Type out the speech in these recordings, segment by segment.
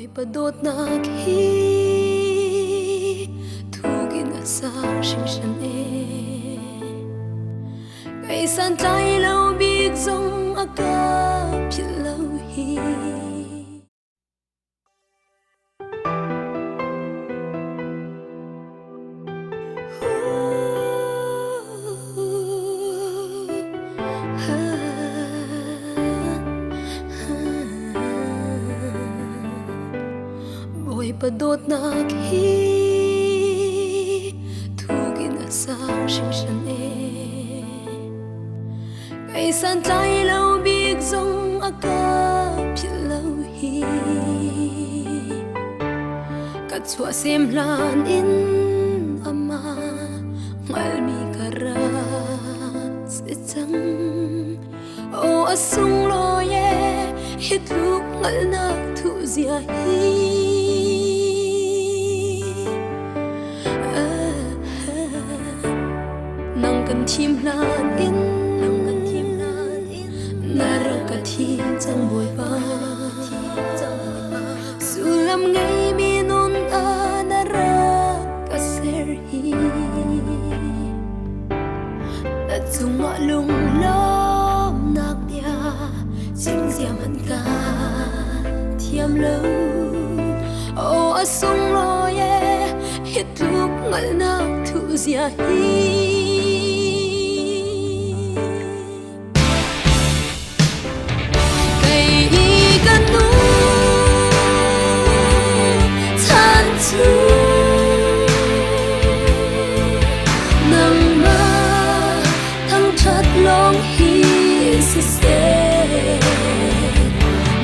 Boy padot na khi thugi na sa sing shan kai san tai lâu biết dòng aka phil lâu hi Boy padot na khi thugi na sa sing shan kai san tai lâu biết dòng aka phil lâu hi kat chua sem lan in ama ngal mi kara se chang o asung lo ye hit luk ngal na thu zia hi nang kan thim lan in naraka thim chang boy ba sulam ngai mi non a naraka ser hi na chung ma lung lom nak dia sing siam han ka thiam lo o asung lo ye hit luk ngal nak thu zia hi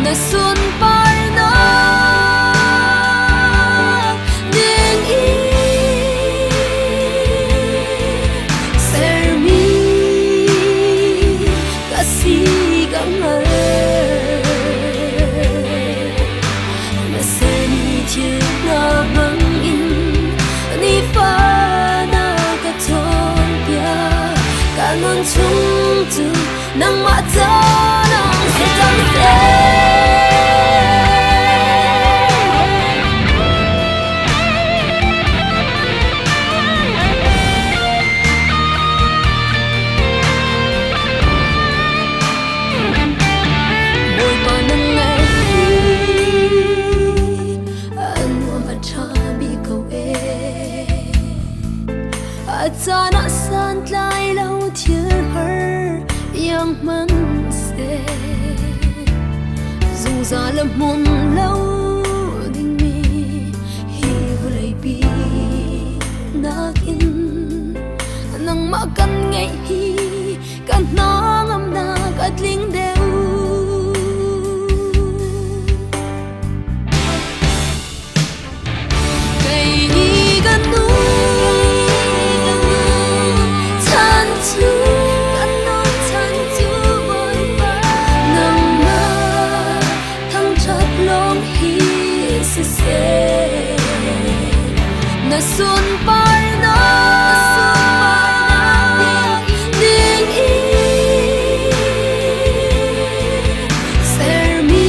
na sun par na ding i ser mi kasi gangal na sen chi na bang in ni fa na ka thon pia kanon chung tu nang ma ta nang se tang se ta na san lai lâu thiel har yang man se dung za lam mun lâu ding mi hi vulai bi na kin nang ma kan ngai hi kan na ngam na kat ling deu kai gan nu na sun par na ding i ser mi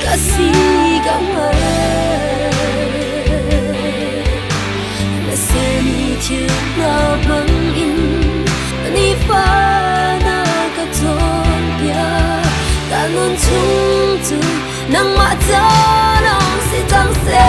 kasi gangal na ser mi thiu na bang in ni fa na ka thon pia kanon chung tu nang ma ta nang si tang se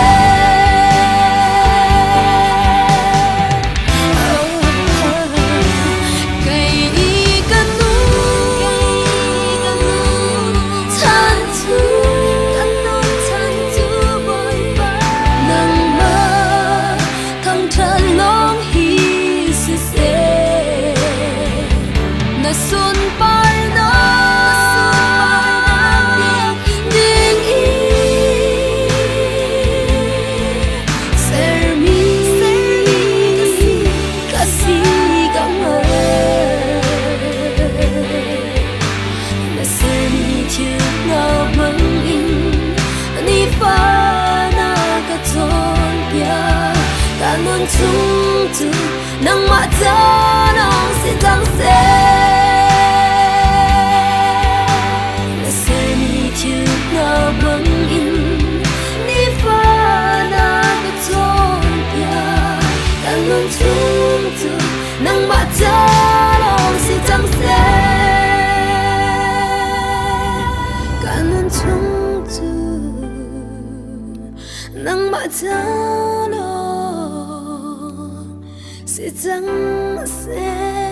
chung tu nang ma ta nang si tang se na se mi thiu na bang nang ma cha long si chang se kanon chung chu nang ma cha long si chang se